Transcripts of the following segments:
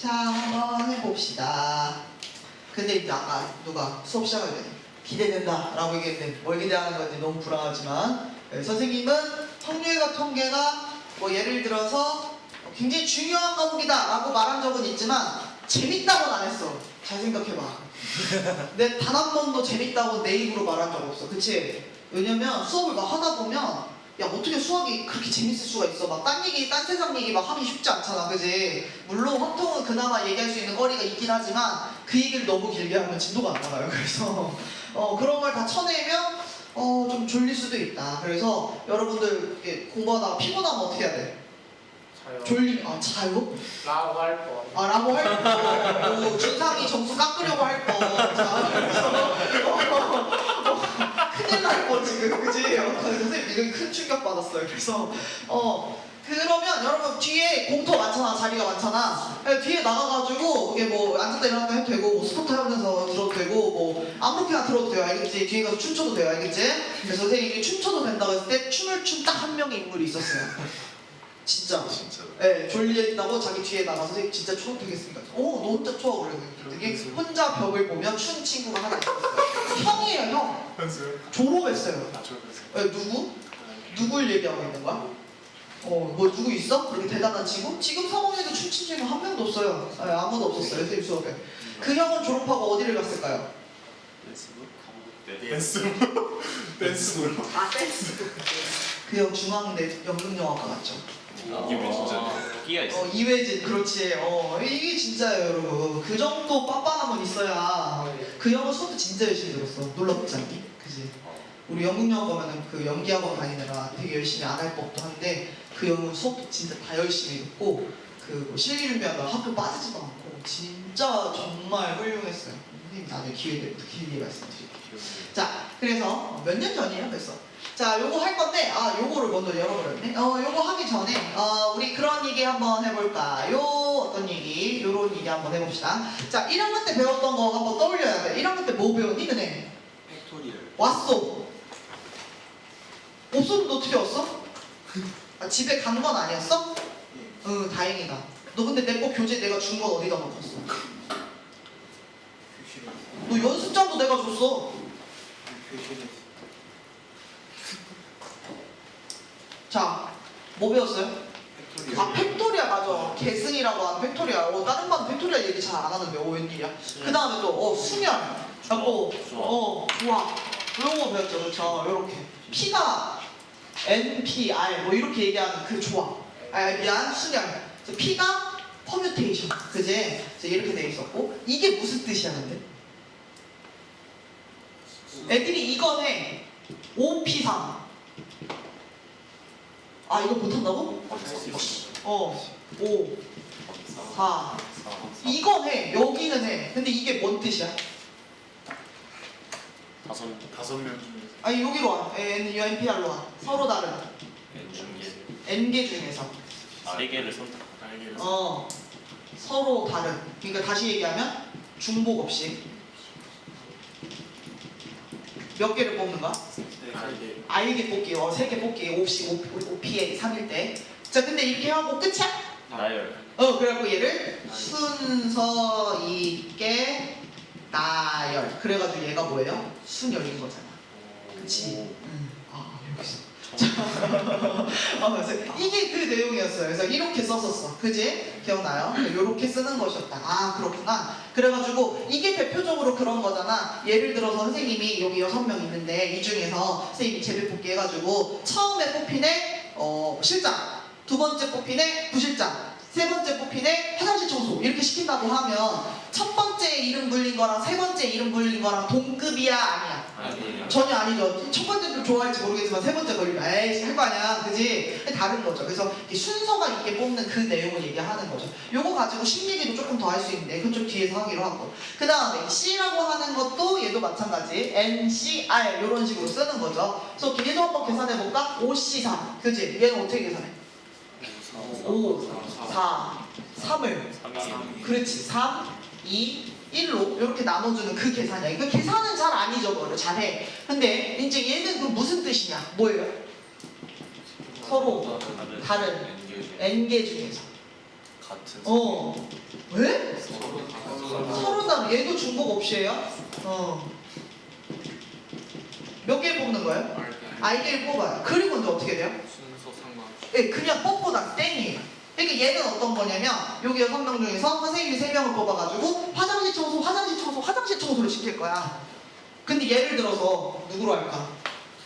자, 한번 해봅시다. 근데 이제 아까 누가 수업 시작하기 전에 기대된다 라고 얘기했는데 뭘 기대하는 건지 너무 불안하지만 선생님은 확률과 통계가 뭐 예를 들어서 굉장히 중요한 과목이다 라고 말한 적은 있지만 재밌다고는 안 했어. 잘 생각해봐. 근데 단 한 번도 재밌다고 내 입으로 말한 적 없어. 그치? 왜냐면 수업을 막 하다 보면 야 어떻게 수학이 그렇게 재밌을 수가 있어. 막 딴 얘기 딴 세상 얘기 막 하기 쉽지 않잖아. 그지? 물론 확통은 그나마 얘기할 수 있는 거리가 있긴 하지만 그 얘기를 너무 길게 하면 진도가 안 나가요. 그래서 그런 걸 다 쳐내면 좀 졸릴 수도 있다. 그래서 여러분들 이렇게 공부하다가 피곤하면 어떻게 해야 돼? 자요? 라고 할 뻔. 라고 할 거. 준상이 점수 깎으려고 할 거. 자, 그래서 큰일 날 거 지금, 그지? 선생님 이거 큰 충격 받았어요. 그래서 그러면 여러분 뒤에 공터 많잖아, 자리가 많잖아. 뒤에 나가가지고 이게 뭐 앉았다 일어났다 해도 되고 뭐 스포트 하면서 들어도 되고 뭐 아무렇게나 들어도 돼요, 알겠지? 뒤에 가서 춤춰도 돼요, 알겠지? 그래서 선생님이 춤춰도 된다고 했을 때 춤을 춘 딱 한 명의 인물이 있었어요. 진짜. 네, 졸리다고 자기 뒤에 나가서 선생님 진짜 추억 되겠습니까? 너 혼자 추억 그러더니 혼자 벽을 보면 춘 친구가 하나 있었어요. 형이에요, 형. 졸업했어요. 네, 누구? 누굴 얘기하고 있는 거야? 뭐 누구 있어? 그렇게 대단한 친구? 지금 3학년에도 춤춘 친구 한 명도 없어요. 네, 아무도 없었어요, 선생님 수업에. 그 형은 졸업하고 어디를 갔을까요? 댄스부. 댄스. 그 형 중앙대 연극영화과 갔죠. 이게 진짜 끼가 있어. 이회진, 그렇지. 이게 진짜예요, 여러분. 그 정도 빤빤함은 있어야. 그 형은 수업도 진짜 열심히 들었어. 놀랍지 않니? 그지? 우리 연극영화 가면은 그 연기학원 다니느라 되게 열심히 안 할 법도 한데 그 형은 수업도 진짜 다 열심히 듣고 그 실기 준비하다가 학교 빠지지도 않고 진짜 정말 훌륭했어요. 선생님 나중에 기회 되면 길게 말씀드릴게요. 자, 그래서 몇 년 전이에요, 벌써. 자, 요거 할 건데, 요거를 먼저 열어버렸네. 요거 하기 전에, 우리 그런 얘기 한번 해볼까요? 어떤 얘기? 요런 얘기 한번 해봅시다. 자, 1학년 때 배웠던 거 한번 떠올려야 돼. 1학년 때 뭐 배웠니, 너네? 팩토리얼. 왔어. 없었는데 어떻게 왔어? 집에 간 건 아니었어? 응, 다행이다. 너 근데 내 거 교재 내가 준 건 어디다 놓았어? 너 연습장도 내가 줬어. 자, 뭐 배웠어요? 팩토리아 맞아. 계승이라고 하는 팩토리아. 다른 반은 팩토리아 얘기 잘 안 하는데, 웬일이야? 그 다음에 또, 수면. 하고, 좋아. 이런 거 배웠죠, 그렇죠? 요렇게. P가 NPR, 뭐 이렇게 얘기하는 그 조합. 미안, 수면. P가 퍼뮤테이션. 그지? 이렇게 돼 있었고. 이게 무슨 뜻이야, 근데? 애들이 이건 해. OP3. 이거 못한다고? 5, 4. 이건 해. 여기는 해. 근데 이게 뭔 뜻이야? 다섯 명 중에서 아니 여기로 와. NPR로 와. 서로 다른. N개 중에서. 네 개를 선택. 알게를 서로 다른. 그러니까 다시 얘기하면 중복 없이. 몇 개를 뽑는 거야? 알게 뽑기, 3개 뽑기, OPA 3일 때. 자, 근데 이렇게 하고 끝이야? 나열. 그래갖고 얘를 순서 있게 나열. 그래가지고 얘가 뭐예요? 순열인 거잖아. 그치? 여기서. 이게 그 내용이었어요. 그래서 이렇게 썼었어. 그지? 기억나요? 이렇게 쓰는 것이었다. 그렇구나. 그래가지고 이게 대표적으로 그런 거잖아. 예를 들어서 선생님이 여기 6명 있는데 이 중에서 선생님이 재배 뽑기 해가지고 처음에 뽑히네 실장, 두 번째 뽑히네 부실장, 세 번째 뽑히네 화장실 청소 이렇게 시킨다고 하면 첫 번째 이름 불린 거랑 세 번째 이름 불린 거랑 동급이야, 아니야? 아니에요. 전혀 아니죠. 첫 번째도 좋아할지 모르겠지만 세 번째 걸리면 에이씨 할 거 아니야, 그지? 다른 거죠. 그래서 순서가 있게 뽑는 그 내용을 얘기하는 거죠. 요거 가지고 심리기도 조금 더 할 수 있는데 그건 좀 뒤에서 하기로 하고. 그 다음에 C라고 하는 것도 얘도 마찬가지. NCR 이런 식으로 쓰는 거죠. 그래서 얘도 한번 계산해 볼까? 5C3 그지? 얘는 어떻게 계산해? 5, 4, 3을 그렇지. 3, 2, 1로 이렇게 나눠주는 그 계산이야. 이거 계산은 잘 안 잊어버려. 잘해. 근데 이제 얘는 그 무슨 뜻이냐? 뭐예요? 서로 다른 N개 중에서 같은. 왜? 서로 서로 다른. 얘도 중복 없이예요? 몇 개를 뽑는 거예요? 알개를 뽑아요. 그리고 이제 어떻게 돼요? 순서 상관없이 예, 그냥 뽑보다 땡이에요. 그러니까 얘는 어떤 거냐면 여기 6명 중에서 선생님이 3명을 뽑아가지고 화장실 청소를 시킬 거야. 근데 예를 들어서 누구로 할까?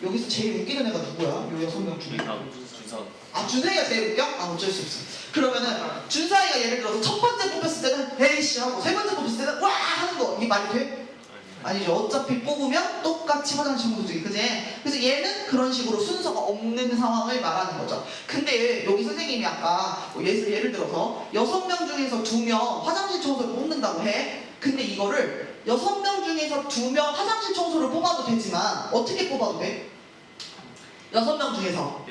여기서 제일 웃기는 애가 누구야? 요 6명 중에. 준선. 아, 준상이가 제일 웃겨? 아, 어쩔 수 없어. 그러면은 준상이가 예를 들어서 첫 번째 뽑혔을 때는 에이씨 하고 세 번째 뽑혔을 때는 와 하는 거 이게 말이 돼? 아니죠. 어차피 뽑으면 똑같이 화장실 청소지, 그지? 그래서 얘는 그런 식으로 순서가 없는 상황을 말하는 거죠. 근데 여기 선생님이 아까 예를 들어서 6명 중에서 2명 화장실 청소를 뽑는다고 해. 근데 이거를 6명 중에서 2명 화장실 청소를 뽑아도 되지만 어떻게 뽑아도 돼? 6명 중에서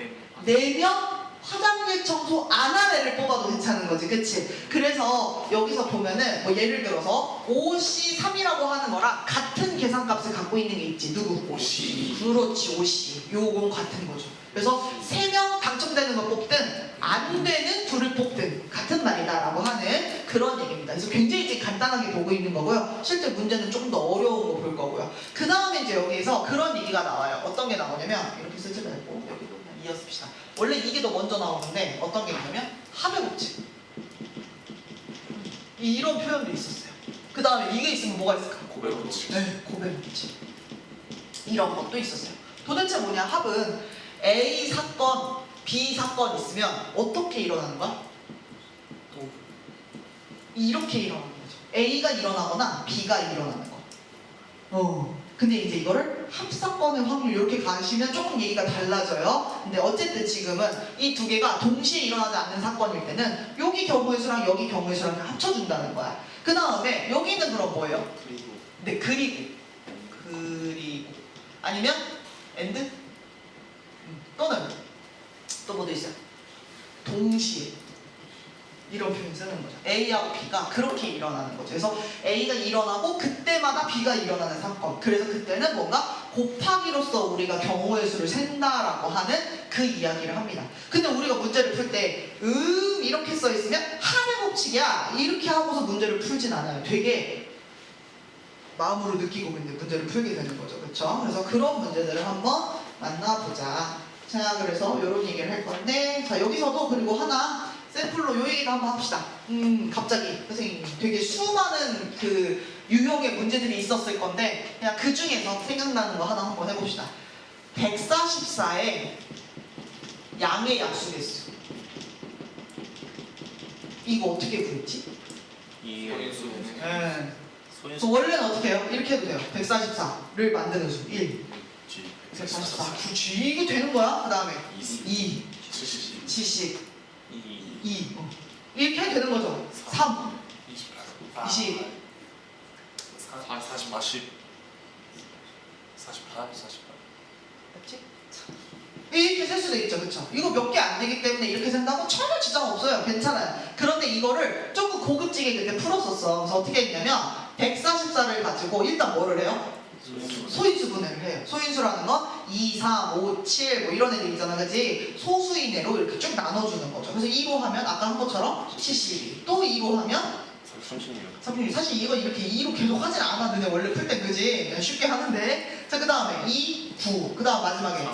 4명 화장실 청소 안 한 애를 뽑아도 괜찮은 거지, 그치? 그래서 여기서 보면은 뭐 예를 들어서 5C3이라고 하는 거랑 같은 계산값을 갖고 있는 게 있지. 누구? 5C. 그렇지, 5C. 요건 같은 거죠. 그래서 3명 당첨되는 걸 뽑든 안 되는 둘을 뽑든 같은 말이다라고 하는 그런 얘기입니다. 그래서 굉장히 이제 간단하게 보고 있는 거고요. 실제 문제는 조금 더 어려운 거 볼 거고요. 그 다음에 이제 여기에서 그런 얘기가 나와요. 어떤 게 나오냐면 이렇게 쓰지 말고 여기로 그냥 이어씁시다. 원래 이게 더 먼저 나오는데 어떤 게 있냐면 합의 법칙. 이런 표현도 있었어요. 그 다음에 이게 있으면 뭐가 있을까? 고백 법칙. 네, 고백 법칙. 이런 것도 있었어요. 도대체 뭐냐? 합은 A 사건, B 사건 있으면 어떻게 일어나는 거야? 이렇게 일어나는 거죠. A가 일어나거나 B가 일어나는 거. 근데 이제 이거를 합사건의 확률 이렇게 가시면 조금 얘기가 달라져요. 근데 어쨌든 지금은 이 두 개가 동시에 일어나지 않는 사건일 때는 여기 경우의 수랑 여기 경우의 수랑 합쳐준다는 거야. 그 다음에 여기는 그럼 뭐예요? 그리고 네, 그리고 아니면 and 또는 또 뭐도 있어요? 동시에 이런 표현 쓰는 거죠. A하고 B가 그렇게 일어나는 거죠. 그래서 A가 일어나고 그때마다 B가 일어나는 사건. 그래서 그때는 뭔가 곱하기로서 우리가 경우의 수를 센다라고 하는 그 이야기를 합니다. 근데 우리가 문제를 풀 때 이렇게 써 있으면 합의 법칙이야 이렇게 하고서 문제를 풀진 않아요. 되게 마음으로 느끼고 있는 문제를 풀게 되는 거죠. 그렇죠? 그래서 그런 문제들을 한번 만나보자. 자, 그래서 이런 얘기를 할 건데, 자, 여기서도 그리고 하나 샘플로 요 얘기를 한번 합시다. 갑자기 선생님 되게 수많은 그 유형의 문제들이 있었을 건데 그냥 그 중에서 생각나는 거 하나 한번 해봅시다. 144의 양의 약수개수. 이거 어떻게 구했지? 이 그래서 소인수 원래는 어떻게 해요? 이렇게 해도 돼요. 144를 만드는 수 1, G 144, 9G 이게 되는 거야. 그 다음에 2, 70. 70, 2 2 이렇게 해도 되는 거죠. 3, 28. 20. 40. 48 맞지? 이렇게 셀 수도 있죠, 그쵸? 이거 몇 개 안 되기 때문에 이렇게 센다고 전혀 지장 없어요. 괜찮아요. 그런데 이거를 조금 고급지게 그때 풀었었어. 그래서 어떻게 했냐면 144를 가지고 일단 뭐를 해요? 소인수 분해를 해요. 소인수라는 건 2, 3, 5, 7 뭐 이런 애들 있잖아, 그지? 소수인애로 이렇게 쭉 나눠주는 거죠. 그래서 2로 하면 아까 한 것처럼 72, 또 2로 하면 36 3, 사실 이거 이렇게 2로 계속 하진 않아. 너네 원래 풀 때 그지? 그냥 쉽게 하는데. 자, 그 다음에 2, 9, 그 다음 마지막에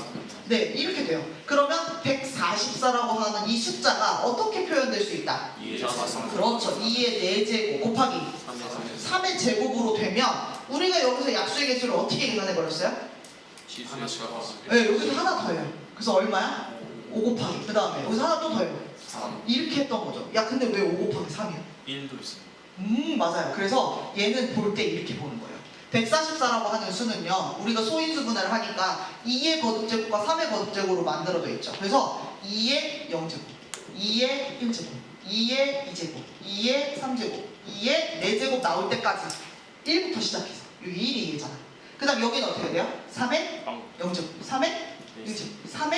네, 이렇게 돼요. 그러면 144라고 하는 이 숫자가 어떻게 표현될 수 있다? 2의 그렇죠. 2의 4제곱 곱하기 3의 제곱으로 되면 우리가 여기서 약수의 개수를 어떻게 계산해 버렸어요? 하나씩 하고. 네, 여기서 하나 더해요. 그래서 얼마야? 5 곱하기. 그 다음에 여기서 하나 또 더해요. 3. 이렇게 했던 거죠. 야, 근데 왜 5 곱하기 3이야? 1도 있습니다. 맞아요. 그래서 얘는 볼 때 이렇게 보는 거예요. 144라고 하는 수는요, 우리가 소인수 분해를 하니까 2의 거듭제곱과 3의 거듭제곱으로 만들어져 있죠. 그래서 2의 0제곱, 2의 1제곱, 2의 2제곱, 2의 3제곱, 2의 4제곱 나올 때까지 1부터 시작해서 여기 1이 2잖아. 그 다음 여기는 어떻게 돼요? 3의 0제곱, 3의 1제곱, 3의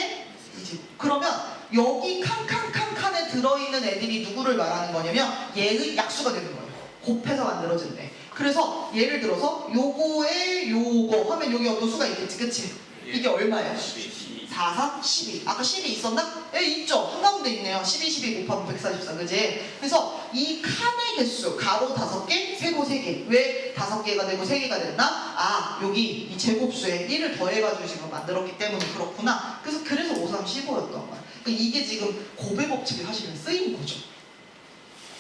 2제곱. 그러면 여기 칸칸칸칸에 들어있는 애들이 누구를 말하는 거냐면 얘의 약수가 되는 거예요. 곱해서 만들어진대. 그래서 예를 들어서 요거에 요거 하면 여기 어떤 수가 있겠지, 그치? 이게 얼마예요? 4, 4, 12. 아까 12 있었나? 예, 있죠. 한가운데 있네요. 12, 12 곱하면 144, 그지? 그래서 이 칸의 개수, 가로 5개, 세로 3개. 왜 5개가 되고 3개가 됐나? 아, 여기 이 제곱수에 1을 더해가지고 지금 만들었기 때문에 그렇구나. 그래서 5, 3, 15였던 거야. 그러니까 이게 지금 곱의 법칙이 사실은 쓰인 거죠.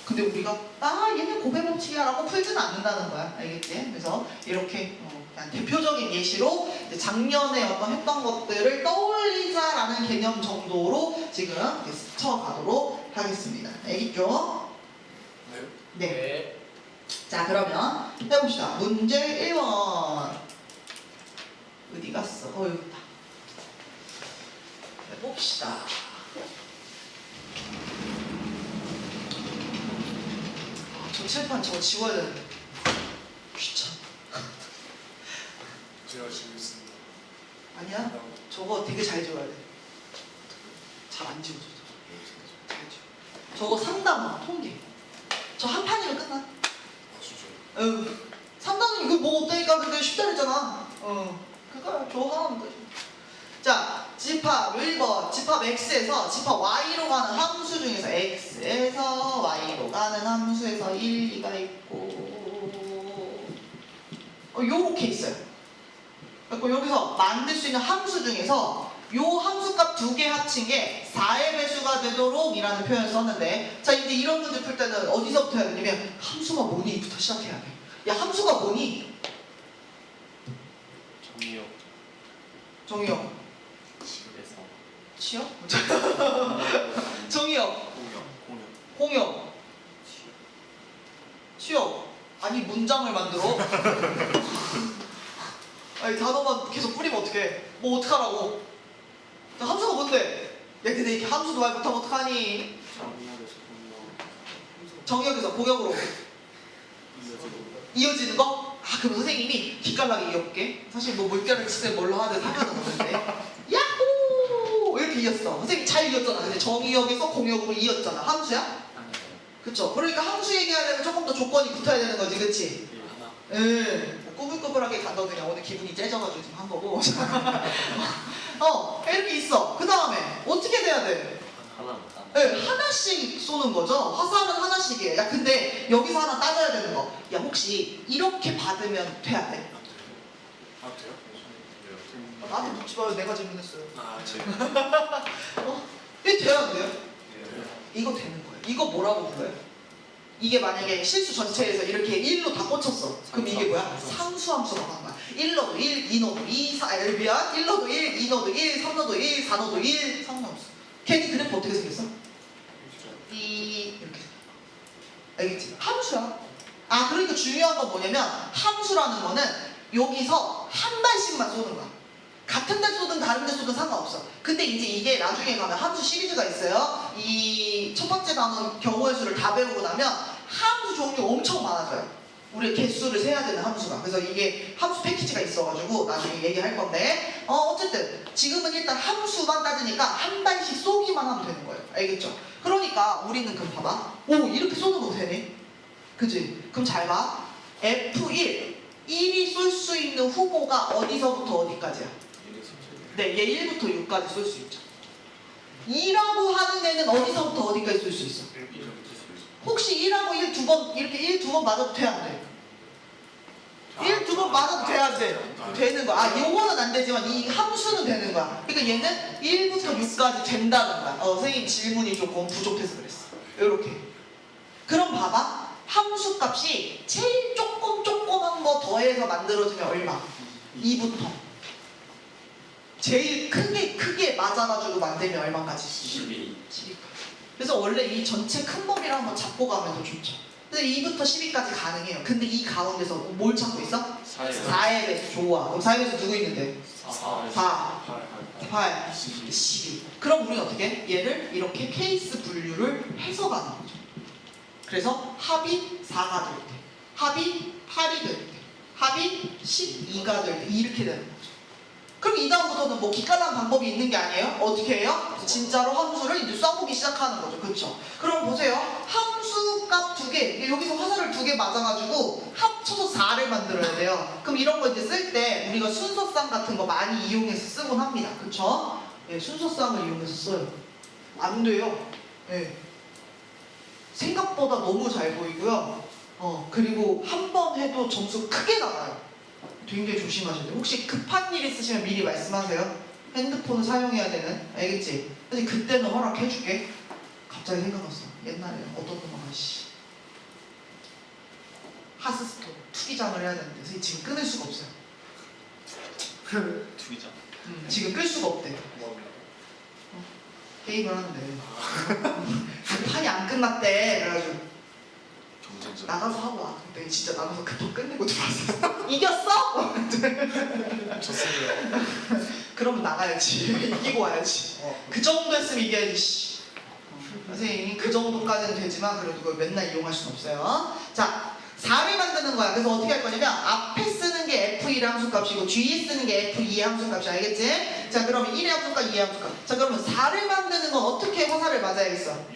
근데 우리가 얘는 곱의 법칙이야 라고 풀지는 않는다는 거야. 알겠지? 그래서 이렇게 그냥 대표적인 예시로 이제 작년에 했던 것들을 떠올리자라는 개념 정도로 지금 이렇게 스쳐가도록 하겠습니다. 알겠죠? 네. 네. 자, 그러면 해봅시다. 문제 1번. 어디 갔어? 여기 있다. 해봅시다. 저 칠판 저거 지워야 되는데. 귀찮아. 제가 지금 있습니다. 아니야? 저거 되게 잘 지워야 돼. 잘 안 지워져. 잘 지워. 저거 3단원 통계. 저 한 판이면 끝나. 아 진짜요? 3단원 이거 뭐 없다니까. 근데 쉽다 그랬잖아. 그거야. 저거 하나면 끝. 자, 집합 1번. 집합 x에서 집합 y로 가는 함수 중에서 x에서 y로 가는 함수에서 1, 2가 있고 요렇게 있어요. 그리고 여기서 만들 수 있는 함수 중에서 요 함수값 2개 합친 게 4의 배수가 되도록 이라는 표현을 썼는데, 자 이제 이런 문제 풀 때는 어디서부터 해야 되냐면 함수가 뭐니부터 시작해야 돼. 야, 함수가 뭐니? 정의역. 정의역. 집에서. 치역? 정의역. 공역. 공역. 치역. 아니 문장을 만들어. 아니 단어만 계속 뿌리면 어떡해. 뭐 어떡하라고. 야, 함수가 뭔데? 야, 근데 이렇게 함수도 말 못하면 어떡하니? 정의역에서 공역. 정의역에서 공역으로 이어지고. 이어지는 거? 아, 그럼 선생님이 기깔나게 이어볼게. 사실 뭐 물결을 치든 뭘로 하든 상관은 없는데. 야호! 이렇게 이었어. 선생님 잘 이었잖아. 근데 정의역에서 공역으로 이었잖아. 함수야? 그쵸? 그러니까 함수 얘기하려면 조금 더 조건이 붙어야 되는 거지, 그치? 하나. 뭐 꾸불꾸불하게 간다더니 오늘 기분이 째져가지고 지금 한 거고. 이렇게 있어. 그 다음에 어떻게 돼야 돼? 하나보다. 하나씩 쏘는 거죠. 화살은 하나씩이에요. 야, 근데 여기서 하나 따져야 되는 거. 야, 혹시 이렇게 받으면 돼야 돼? 아 돼요? 나한테 묻지 마요. 내가 질문했어요. 아 제. 이게 돼야 안 돼요? 네. 이거 되는 거예요. 이거 뭐라고 불러요? 이게 만약에 실수 전체에서 이렇게 1로 다 꽂혔어. 그럼 이게 뭐야? 상수함수가 나온 거야. 1넣어도 1, 2넣어도 2, 4, 미안. 1넣어도 1, 2넣어도 1, 3넣어도 1, 4넣어도 1, 상수함수. 걔네 그래프 어떻게 생겼어? 이렇게. 알겠지? 함수야. 아, 그러니까 중요한 건 뭐냐면 함수라는 거는 여기서 한 발씩만 쏘는 거야. 같은 데 쏘든 다른 데 쏘든 상관없어. 근데 이제 이게 나중에 가면 함수 시리즈가 있어요. 이 첫 번째 단원 경우의 수를 다 배우고 나면 함수 종류 엄청 많아져요. 우리 개수를 세야 되는 함수가. 그래서 이게 함수 패키지가 있어가지고 나중에 얘기할 건데, 어쨌든 지금은 일단 함수만 따지니까 한 발씩 쏘기만 하면 되는 거예요. 알겠죠? 그러니까 우리는 그럼 봐봐. 오, 이렇게 쏘는 거 되네. 그치? 그럼 잘 봐. F1 1이 쏠 수 있는 후보가 어디서부터 어디까지야? 네, 얘 1부터 6까지 쏠 수 있죠. 2라고 하는 애는 어디서부터 어디까지 쏠 수 있어? 혹시 1하고 1 두 번, 이렇게 1 두 번 맞아도 돼, 안 돼? 1 두 번 맞아도 돼, 안 돼? 되는 거야. 아, 요거는 안 되지만 이 함수는 되는 거야. 그러니까 얘는 1부터 6까지 된다는 거야. 선생님 질문이 조금 부족해서 그랬어. 요렇게. 그럼 봐봐. 함수 값이 제일 조그만 거 더해서 만들어주면 얼마? 2부터. 제일 크게 맞아가지고 만들면 얼마까지? 12. 12까지. 그래서 원래 이 전체 큰 범위를 한번 잡고 가면 더 좋죠. 근데 2부터 12까지 가능해요. 근데 이 가운데서 뭘 찾고 있어? 4의 배수. 좋아. 그럼 4의 배수 누구 있는데? 4, 8, 12. 그럼 우리는 어떻게 해? 얘를 이렇게 케이스 분류를 해서 가는 거죠. 그래서 합이 4가 될 때, 합이 8이 될 때, 합이 12가 될 때 이렇게 되는 거죠. 그럼 이 다음부터는 뭐 기깔난 방법이 있는 게 아니에요? 어떻게 해요? 진짜로 함수를 이제 써보기 시작하는 거죠. 그렇죠? 그럼 보세요. 함수 값 2개, 여기서 화살을 2개 맞아가지고 합쳐서 4를 만들어야 돼요. 그럼 이런 거 이제 쓸 때 우리가 순서쌍 같은 거 많이 이용해서 쓰곤 합니다. 그렇죠? 예, 순서쌍을 이용해서 써요. 안 돼요. 예. 생각보다 너무 잘 보이고요. 그리고 한 번 해도 점수 크게 나가요. 굉장히 조심하셔야 돼요. 혹시 급한 일 있으시면 미리 말씀하세요. 핸드폰을 사용해야 되는, 알겠지? 근데 그때는 허락해줄게. 갑자기 생각났어. 옛날에 어떤 놈아 하스스톤 투기장을 해야 되는데 선생님 지금 끊을 수가 없어요. 투기장. 지금 끌 수가 없대. 뭐합니까? 게임을 하는데 판이 안 끝났대. 그래가지고 경쟁자. 나가서 하고 와. 근데 진짜 나가서 급한 끝내고 들어왔어. 이겼어? 좋습니다. 그러면 나가야지. 이기고 와야지. 그 정도 했으면 이겨야지. 씨. 선생님 그 정도까지는 되지만 그래도 그걸 맨날 이용할 수는 없어요. 자, 4를 만드는 거야. 그래서 어떻게 할 거냐면 앞에 쓰는 게 F1의 함수값이고 뒤에 쓰는 게 F2의 함수값이, 알겠지? 자, 그러면 1의 함수값, 2의 함수값. 자, 그러면 4를 만드는 건 어떻게 화살을 맞아야겠어?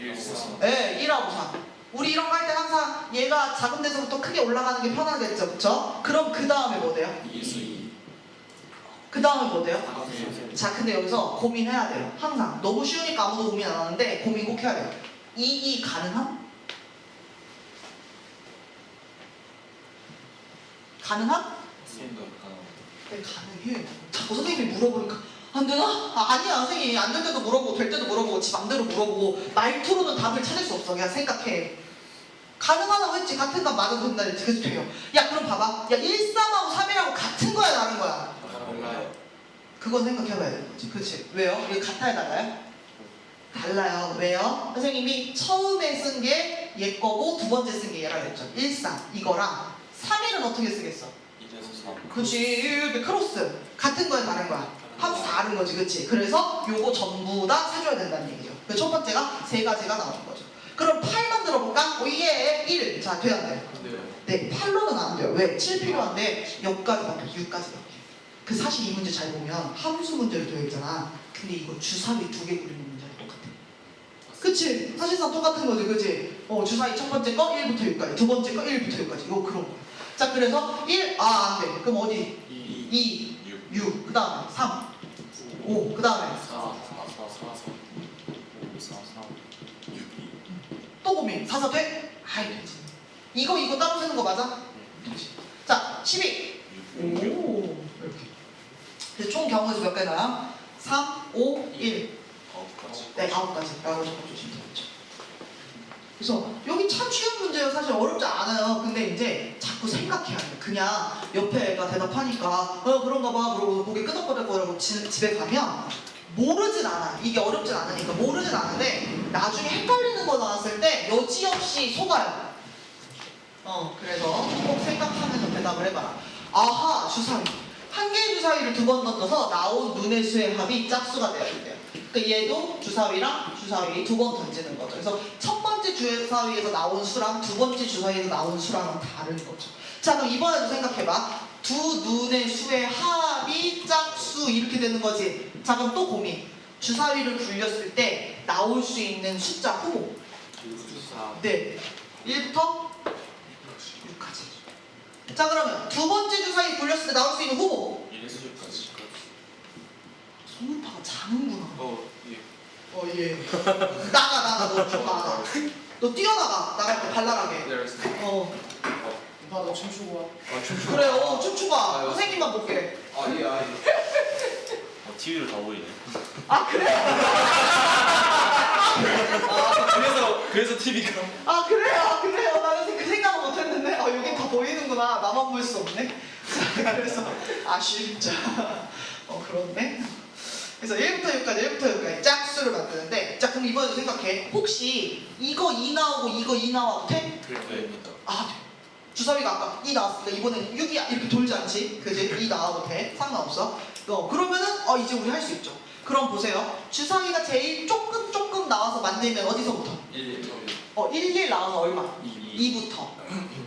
네, 1하고 4. 우리 이런 거 할 때 항상 얘가 작은 데서부터 크게 올라가는 게 편하겠죠, 그쵸? 그럼 그 다음에 뭐 돼요? 그 다음에 뭐 돼요? 자, 근데 여기서 고민해야 돼요. 항상 너무 쉬우니까 아무도 고민 안 하는데 고민 꼭 해야 돼요. 이 가능함? 가능함? 네, 가능해. 자꾸 선생님이 물어보니까 안 되나? 아니야 선생님, 안 될 때도 물어보고 될 때도 물어보고 지 맘대로 물어보고 말투로는 답을 찾을 수 없어. 그냥 생각해. 가능하다고 했지. 같은 값 맞아도 된다 했지. 그래서 돼요. 야, 그럼 봐봐. 야, 1, 3하고 3이라고 같은 거야 다른 거야? 몰라요. 그건 생각해봐야 되는 거지. 그치? 왜요? 이게 같아야 달라요? 달라요. 왜요? 선생님이 처음에 쓴 게 얘 거고 두 번째 쓴 게 얘라 그랬죠. 1, 3 이거랑 3일은 어떻게 쓰겠어? 그치, 이렇게 크로스. 같은 거야 다른 거야? 함수 다른 거지, 그치? 그래서 요거 전부 다 세줘야 된다는 얘기죠. 그 첫 번째가 세 가지가 나오는 거죠. 그럼 8 만들어 볼까? 예, 1. 자, 돼야 돼요. 네, 8로는 안 돼요. 왜? 7 필요한데 여기까지 바뀌어, 6까지 바뀌어. 그 사실 이 문제 잘 보면 함수 문제로 되어 있잖아. 근데 이거 주사위 2개 그리는 문제랑 똑같아. 그치? 사실상 똑같은 거지, 그치? 주사위 첫 번째 거 1부터 6까지, 두 번째 거 1부터 6까지. 이거 그런 거야. 자, 그래서 1, 안 돼. 그럼 어디? 2, 6, 그 다음에 3, 5, 그 다음에 또 고민. 4, 4 돼? 아이, 되지. 이거 따로 쓰는 거 맞아? 되지. 자, 12. 오, 이렇게. 그래서 총 경우에서 몇 개 나요? 3, 5, 1. 네, 9가지. 라고 적어주시면 되겠죠. 그래서 여기 참 쉬운 문제예요. 사실 어렵지 않아요. 근데 이제 자꾸 생각해야 돼요. 그냥 옆에 애가 대답하니까 그런가 봐 그러고 고개 끄덕거리고 집에 가면 모르진 않아. 이게 어렵진 않으니까 모르진 않은데 나중에 헷갈리는 거 나왔을 때 여지없이 속아요. 그래서 꼭 생각하면서 대답을 해봐라. 아하, 주사위. 한 개의 주사위를 두 번 던져서 나온 눈의 수의 합이 짝수가 되어야 돼요. 그러니까 얘도 주사위랑 주사위 두 번 던지는 거죠. 그래서 첫 번째 주사위에서 나온 수랑 두 번째 주사위에서 나온 수랑은 다른 거죠. 자, 그럼 이번에도 생각해봐. 두 눈의 수의 합이 짝수 이렇게 되는 거지. 자, 그럼 또 고민. 주사위를 굴렸을 때 나올 수 있는 숫자 후보. 네, 1부터 6까지. 자, 그러면 두 번째 주사위 굴렸을 때 나올 수 있는 후보. 소문파가 작은구나. 예. 나가, 너 좀 나가. 너 뛰어나가. 나갈 때 발랄하게. 너 춤추고 와. 그래요. 춤추고 와. 선생님만 볼게. TV로 다 보이네. 아, 그래요? 그래서 TV가. 아, 그래요. 나는 그 생각은 못했는데 여기 다 보이는구나. 나만 볼 수 없네. 자, 그래서 아쉽죠. 그렇네. 그래서 1부터 6까지 짝수를 만드는데, 자, 그럼 이번에도 생각해. 혹시 이거 2 나오고 이거 2 나와도 돼? 아, 돼. 주사위가 아까 2 나왔으니까 이번엔 6이야 이렇게 돌지 않지? 그지? 2 나와도 돼. 상관없어. 그러면은 이제 우리 할 수 있죠. 그럼 보세요. 주사위가 제일 조금 나와서 만들면 어디서부터? 1 나와서 얼마? 2부터.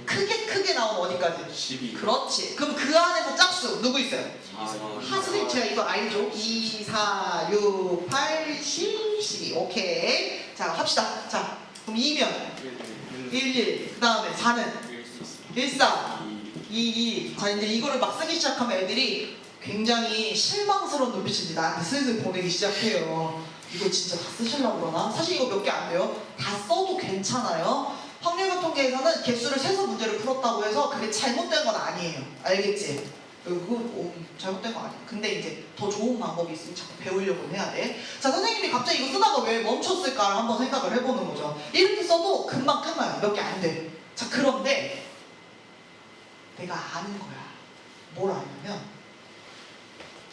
크게 나오면 어디까지? 12. 그렇지. 그럼 그 안에서 짝수 누구 있어요? 하수님 제가 이거 알죠? 2, 4, 6, 8, 10, 12. 오케이. 자, 합시다. 자, 그럼 2면 1, 그 다음에 4는 1, 4, 2. 자, 이제 이거를 막 쓰기 시작하면 애들이 굉장히 실망스러운 눈빛인지 나한테 슬슬 보내기 시작해요. 이거 진짜 다 쓰시려고 그러나? 사실 이거 몇 개 안 돼요. 다 써도 괜찮아요. 확률과 통계에서는 개수를 세서 문제를 풀었다고 해서 그게 잘못된 건 아니에요. 알겠지? 그거 잘못된 거 아니야. 근데 이제 더 좋은 방법이 있으면 자꾸 배우려고 해야 돼. 자, 선생님이 갑자기 이거 쓰다가 왜 멈췄을까를 한번 생각을 해보는 거죠. 이렇게 써도 금방 끝나요. 몇 개 안 돼. 자, 그런데 내가 아는 거야. 뭘 아냐면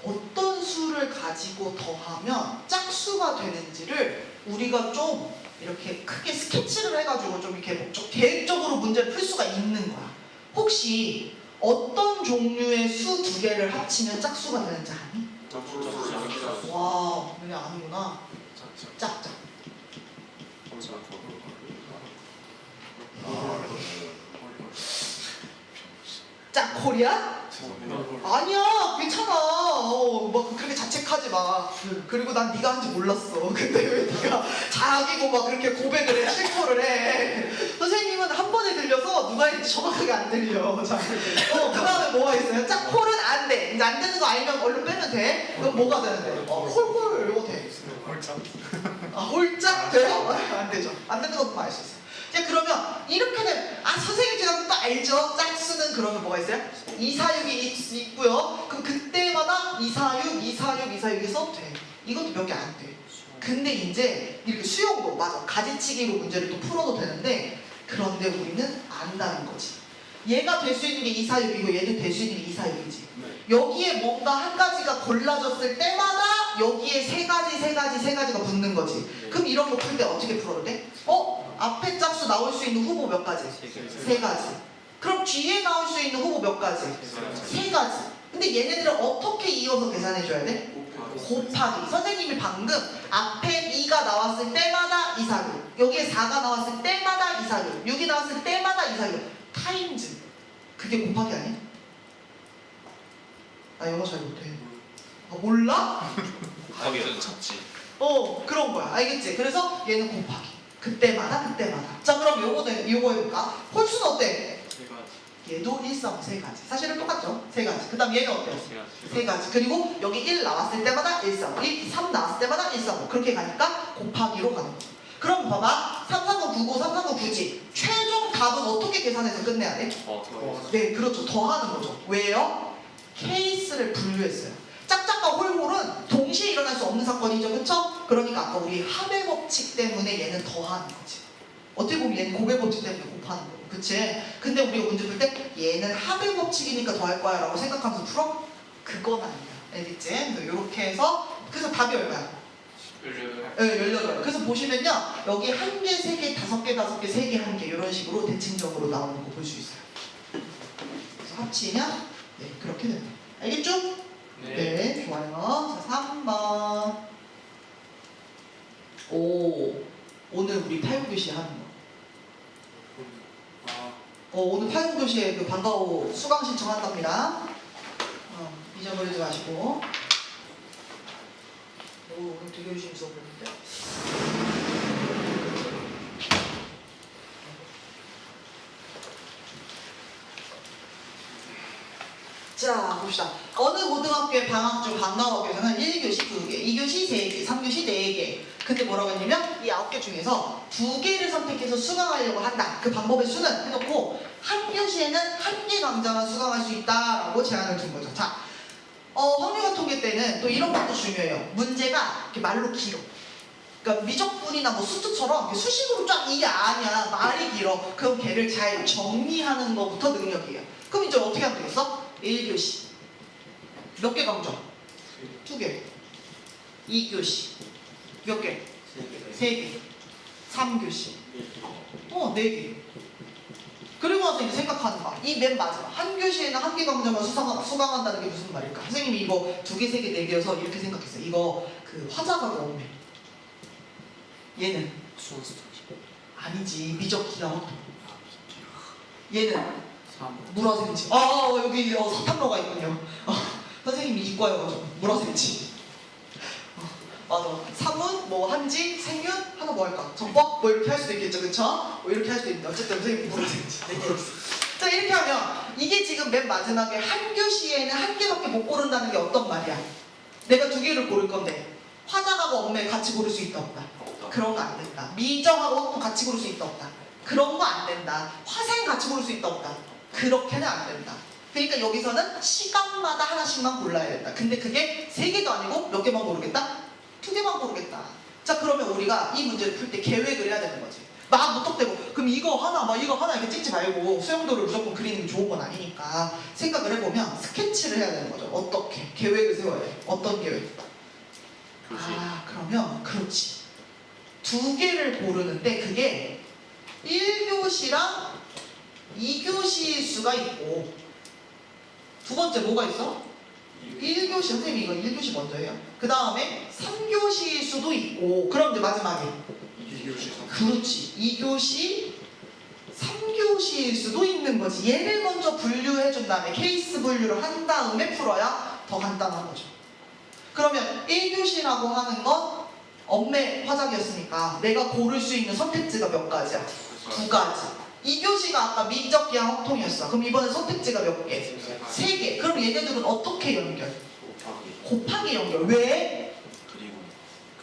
어떤 수를 가지고 더하면 짝수가 되는지를 우리가 좀 이렇게 크게 스케치를 해가지고 좀 이렇게 좀 계획적으로 문제를 풀 수가 있는 거야. 혹시 어떤 종류의 수 두 개를 합치면 짝수가 되는지 아니? 와, 너네 아는구나. 짝짝. 짝콜이야? 아니야, 괜찮아. 막 그렇게 자책하지 마. 그리고 난 네가 한지 몰랐어. 근데 왜 네가 자기고 막 그렇게 고백을 해, 실토를 해. 선생님은 한 번에 들려서 누가 했는지 정확하게 안 들려. 자, 그 다음에 뭐가 있어요? 짝콜은 안 돼. 이제 안 되는 거 알면 얼른 빼면 돼. 그럼 뭐가 되는데? 홀홀 이거 돼. 아, 홀짝 돼요? 안 되죠. 안 되는 것도 알 수 있어요. 자, 그러면 이렇게 되면 선생님 제가 또 알죠? 짝수는 그러면 뭐가 있어요? 2, 4, 6이 있고요. 그럼 그때마다 2, 4, 6, 2, 4, 6, 2, 4, 6이 써도 돼. 이것도 몇 개 안 돼. 근데 이제 이렇게 수용도 맞아. 가지치기로 문제를 또 풀어도 되는데 그런데 우리는 안다는 거지. 얘가 될 수 있는 게 2, 4, 6이고 얘도 될 수 있는 게 2, 4, 6이지. 여기에 뭔가 한 가지가 골라졌을 때마다 여기에 세 가지가 붙는 거지. 그럼 이런 거 풀 때 어떻게 풀어도 돼? 앞에 짝수 나올 수 있는 후보 몇 가지? 세 가지. 그럼 뒤에 나올 수 있는 후보 몇 가지? 세 가지. 근데 얘네들을 어떻게 이어서 계산해 줘야 돼? 곱하기. 선생님이 방금 앞에 2가 나왔을 때마다 2, 4, 6, 여기에 4가 나왔을 때마다 2, 4, 6, 6이 나왔을 때마다 2, 4, 6 타임즈. 그게 곱하기 아니야? 나 영어 잘 못해. 몰라? 하기는 찾지. 그런 거야. 알겠지? 그래서 얘는 곱하기. 그때마다. 자, 그럼 요거 해볼까? 홀수는 어때? 얘도 1, 3, 세 가지. 사실은 똑같죠? 세 가지. 그 다음 얘는 어때요? 세 가지. 그리고 여기 1 나왔을 때마다 1, 3, 1, 3 나왔을 때마다 1, 3, 5. 그렇게 가니까 곱하기로 가는 거죠. 그럼 봐봐. 3, 3, 9, 9, 3, 3, 9, 9지. 최종 답은 어떻게 계산해서 끝내야 돼? 네, 그렇죠. 더하는 거죠. 왜요? 케이스를 분류했어요. 짝짝과 홀홀은 동시에 일어날 수 없는 사건이죠. 그쵸? 그러니까 아까 우리 합의 법칙 때문에 얘는 더하는 거지. 어떻게 보면 얘는 곱의 법칙 때문에 곱하는 거고. 그치? 근데 우리가 문제 풀 때 얘는 합의 법칙이니까 더할 거야 라고 생각하면서 풀어? 그건 아니야. 알겠지? 이렇게 해서 그래서 답이 얼마야? 18. 그래서 보시면요. 여기 1개, 3개, 5개, 5개, 3개, 1개 이런 식으로 대칭적으로 나오는 거 볼 수 있어요. 그래서 합치면 네, 그렇게 됩니다. 알겠죠? 네, 좋아요. 자, 3번. 오늘 우리 8교시 하는 거. 오늘 8교시에 그 방과후 수강 신청한답니다. 잊어버리지 마시고. 오늘 되게 열심히 수업했는데. 자, 봅시다. 어느 고등학교의 방학 중 방과후학교에서는 1교시 2개, 2교시 3개, 3교시 4개. 근데 뭐라고 했냐면 이 9개 중에서 2개를 선택해서 수강하려고 한다. 그 방법의 수는 해놓고 한 교시에는 1개 강좌만 수강할 수 있다라고 제안을 둔 거죠. 자, 확률과 통계 때는 또 이런 것도 중요해요. 문제가 이렇게 말로 길어. 그러니까 미적분이나 뭐 수투처럼 이렇게 수식으로 쫙 이게 아니야. 말이 길어. 그럼 걔를 잘 정리하는 것부터 능력이에요. 그럼 이제 어떻게 하면 되겠어? 1교시 몇 개 강좌? 2개. 2교시 몇 개? 3개. 3교시 4개. 그리고 나서 이제 생각하는 거야. 이 맨 마지막 한 교시에는 1개 강좌만 수강한다는 게 무슨 말일까? 선생님이 이거 2개, 3개, 4개여서 이렇게 생각했어요. 이거 그 화자가 너무해. 얘는 아니지. 미적기야. 얘는 물화생지. 여기 사탐로가 있군요. 선생님이 이과여가지고 물화생지. 맞아. 사문, 뭐 한지, 생윤, 하나 뭐 할까? 전법? 뭐 이렇게 할 수도 있겠죠, 그쵸? 뭐 이렇게 할 수도 있는데 어쨌든 선생님이 물화생지. 자, 이렇게 하면 이게 지금 맨 마지막에 한 교시에는 1개밖에 못 고른다는 게 어떤 말이야? 내가 2개를 고를 건데 화작하고 엄매 같이 고를 수 있다 없다? 없다. 그런 거 안 된다. 미정하고 확통 같이 고를 수 있다 없다? 그런 거 안 된다. 화생 같이 고를 수 있다 없다? 그렇게는 안 된다. 그러니까 여기서는 시간마다 하나씩만 골라야 된다. 근데 그게 3개도 아니고 몇 개만 고르겠다? 2개만 고르겠다. 자, 그러면 우리가 이 문제를 풀 때 계획을 해야 되는 거지. 막 무턱대고 그럼 이거 하나 막 이거 하나 이렇게 찍지 말고 수영도를 무조건 그리는 게 좋은 건 아니니까 생각을 해보면 스케치를 해야 되는 거죠. 어떻게 계획을 세워야 돼. 어떤 계획? 교시. 아, 그러면 그렇지. 2개를 고르는데 그게 1교시랑 2교시일 수가 있고, 두 번째 뭐가 있어? 1교시, 선생님이 이거 1교시 먼저 해요. 그 다음에 3교시일 수도 있고, 그럼 이제 마지막에 2교시 그렇지. 2교시, 3교시일 수도 있는 거지. 얘를 먼저 분류해 준 다음에 케이스 분류를 한 다음에 풀어야 더 간단한 거죠. 그러면 1교시라고 하는 건 엄매 화작이었으니까 내가 고를 수 있는 선택지가 몇 가지야? 2가지. 2교시가 아까 미적, 기하, 확통이었어. 그럼 이번엔 선택지가 몇 개? 3개. 그럼 얘네들은 어떻게 연결? 곱하기 연결. 왜?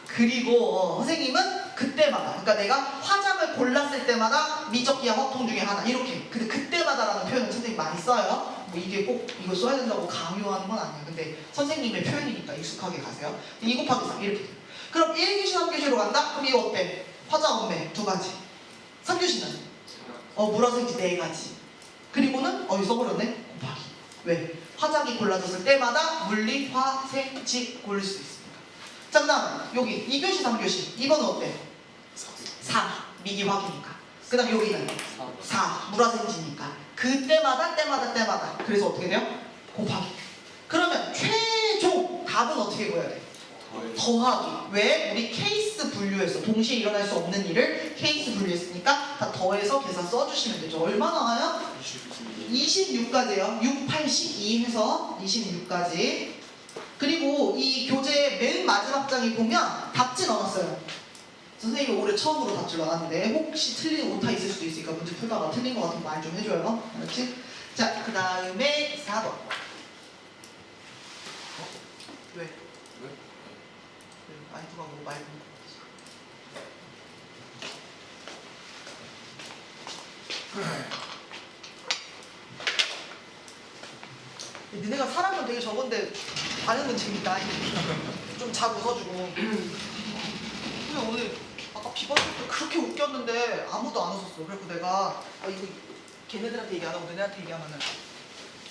그리고 선생님은 그때마다, 그러니까 내가 화장을 골랐을 때마다 미적, 기하, 확통 중에 하나 이렇게. 근데 그때마다라는 표현을 선생님 많이 써요. 뭐 이게 꼭 이거 써야 된다고 강요하는 건 아니에요. 근데 선생님의 표현이니까 익숙하게 가세요. 2 곱하기 3 이렇게. 그럼 1교시, 3교시로 간다? 그럼 이거 어때? 화장, 엄매 2가지. 3교시는? 물화생지 4가지. 그리고는 여기 써버렸네? 곱하기. 왜? 화작이 골라졌을 때마다 물리, 화, 생, 지 고를 수 있으니까. 자, 그 다음 여기 2교시, 3교시. 이번은 어때? 4. 미기, 화기니까. 그 다음 여기는 4. 물화생지니까. 때마다. 그래서 어떻게 돼요? 곱하기. 그러면 최종 답은 어떻게 구해야 돼? 더하기. 왜? 우리 케이스 분류했어. 동시에 일어날 수 없는 일을 케이스 분류했으니까 다 더해서 계산 써주시면 되죠. 얼마 나와요? 26까지예요. 6, 8, 12 해서 26까지. 그리고 이 교재 맨 마지막 장에 보면 답지 넣어놨어요. 선생님이 올해 처음으로 답지를 넣었는데 혹시 틀린 오타 있을 수도 있으니까 문제 풀다가 틀린 거 같으면 말 좀 해줘요. 알았지? 자, 그 다음에 4번. 왜? 아니 누가 뭐 말고 니네가 사람은 되게 적은데 반응은 재밌다. 좀 잘 웃어주고. 근데 오늘 아까 비번할 때 그렇게 웃겼는데 아무도 안 웃었어. 그래서 내가 이거 걔네들한테 얘기 안 하고 너네한테 얘기하면은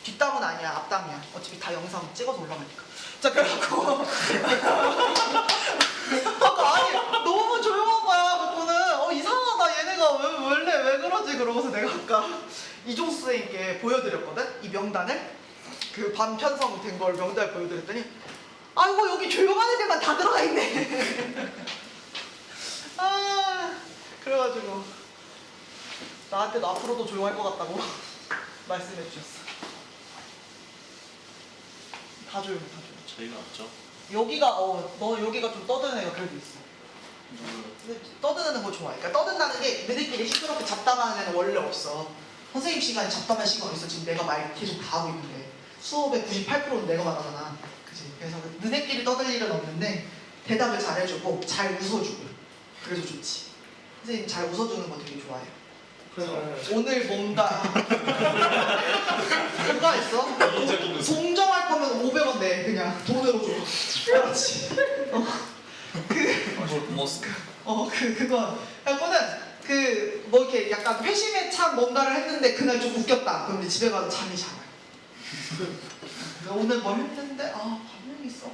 뒷담은 아니야, 앞담이야. 어차피 다 영상 찍어서 올라가니까. 자, 그래갖고 아까 아니 너무 조용한 거야. 그거는 이상하다. 얘네가 원래 왜 그러지? 그러고서 내가 아까 이종수 선생님께 보여드렸거든. 이 명단을 그 반편성 된 걸 명단을 보여드렸더니 아이고 여기 조용한 애들만 다 들어가 있네. 그래가지고 나한테도 앞으로도 조용할 것 같다고 말씀해 주셨어. 다 조용해. 저희가 없죠. 여기가 너 여기가 좀 떠드는 애가 그래도 있어. 근데 떠드는 거 좋아해. 그러니까 떠든다는 게 너네끼리 시끄럽게 잡담하는 애는 원래 없어. 선생님 시간에 잡담할 시간 있어. 지금 내가 말 계속 다 하고 있는데 수업의 98%는 내가 말하잖아. 그치? 그래서 너네끼리 떠들 일은 없는데 대답을 잘 해주고 잘 웃어주고 그래서 좋지. 선생님 잘 웃어주는 거 되게 좋아해요. 그래서 오늘 뭔가 뭐가 있어? 동정할 거면 500원 내. 그냥 돈으로 줘. 그렇지. 그거 그거는 뭐 이렇게 약간 회심에 찬 뭔가를 했는데 그날 좀 웃겼다. 그럼 이제 집에 가서 잠이 잘 와요. 오늘 뭘 했는데 반응이 있어.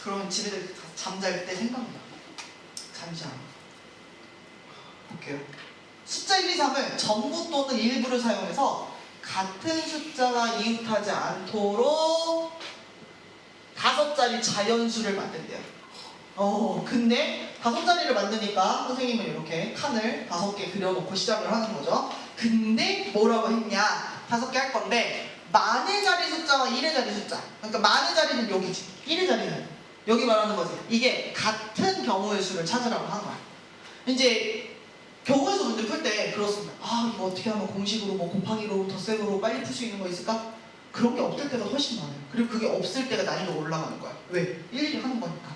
그러면 집에 잠잘 때 생각나. 잠이 잘 와. 볼게요. 숫자 1, 2, 3을 전부 또는 일부를 사용해서 같은 숫자와 이웃하지 않도록 5자리 자연수를 만든대요. 근데 5자리를 만드니까 선생님은 이렇게 칸을 5개 그려놓고 시작을 하는 거죠. 근데 뭐라고 했냐? 5개 할 건데 만의 자리 숫자와 1의 자리 숫자. 그러니까 만의 자리는 여기지. 1의 자리는 여기 말하는 거지. 이게 같은 경우의 수를 찾으라고 한 거야. 이제 경우에서 문제 풀 때 그렇습니다. 이거 어떻게 하면 공식으로 뭐 곱하기로 덧셈으로 빨리 풀 수 있는 거 있을까? 그런 게 없을 때가 훨씬 많아요. 그리고 그게 없을 때가 난이도가 올라가는 거야. 왜? 일일이 하는 거니까.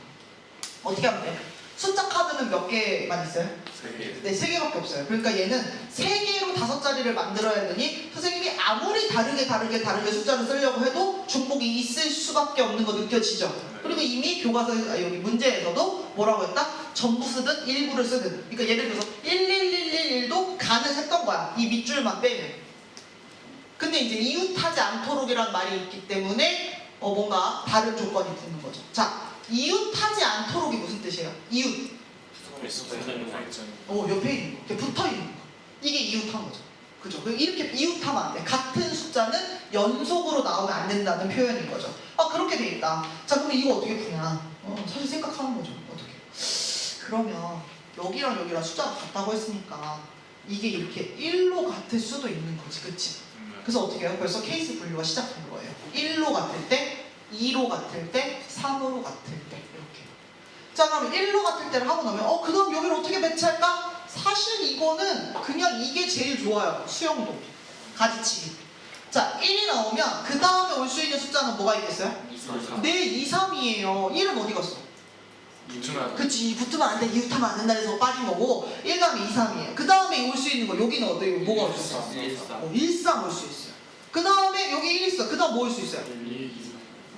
어떻게 하면 돼? 숫자 카드는 몇 개만 있어요? 3개. 네, 3개밖에 없어요. 그러니까 얘는 3개로 5자리를 만들어야 되니 선생님이 아무리 다르게 숫자를 쓰려고 해도 중복이 있을 수밖에 없는 거 느껴지죠? 그리고 이미 여기 문제에서도 뭐라고 했다? 전부 쓰든 일부를 쓰든. 그러니까 예를 들어서 11111도 가능했던 거야. 이 밑줄만 빼면. 근데 이제 이웃하지 않도록이란 말이 있기 때문에 뭔가 다른 조건이 붙는 거죠. 자, 이웃하지 않도록이 무슨 뜻이에요? 이웃. 옆에 있는 거, 이렇게 붙어 있는 거. 이게 이웃한 거죠. 그죠? 이렇게 이웃하면 안 돼. 같은 숫자는 연속으로 나오면 안 된다는 표현인 거죠. 그렇게 돼 있다. 자, 그럼 이거 어떻게 푸냐? 사실 생각하는 거죠. 어떻게? 그러면 여기랑 숫자가 같다고 했으니까 이게 이렇게 1로 같을 수도 있는 거지, 그치? 그래서 어떻게 해요? 벌써 케이스 분류가 시작된 거예요. 1로 같을 때, 2로 같을 때, 3으로 같을 때 이렇게. 자, 그럼 1로 같을 때를 하고 나면 그 다음 여기를 어떻게 배치할까? 사실 이거는 그냥 이게 제일 좋아요. 수영도. 가지치기. 자, 1이 나오면 그 다음에 올 수 있는 숫자는 뭐가 있겠어요? 2, 2, 3이에요. 1은 어디 갔어? 붙으면 그치, 붙으면 안 돼, 이웃하면 안 된다 해서 빠진 거고 1 다음에 2, 3이에요. 그 다음에 올 수 있는 거 여기는 어때요? 뭐가 올 수 있어? 1, 3 올 수 있어요. 그 다음에 여기 1 있어. 그 다음 뭐 올 수 있어요?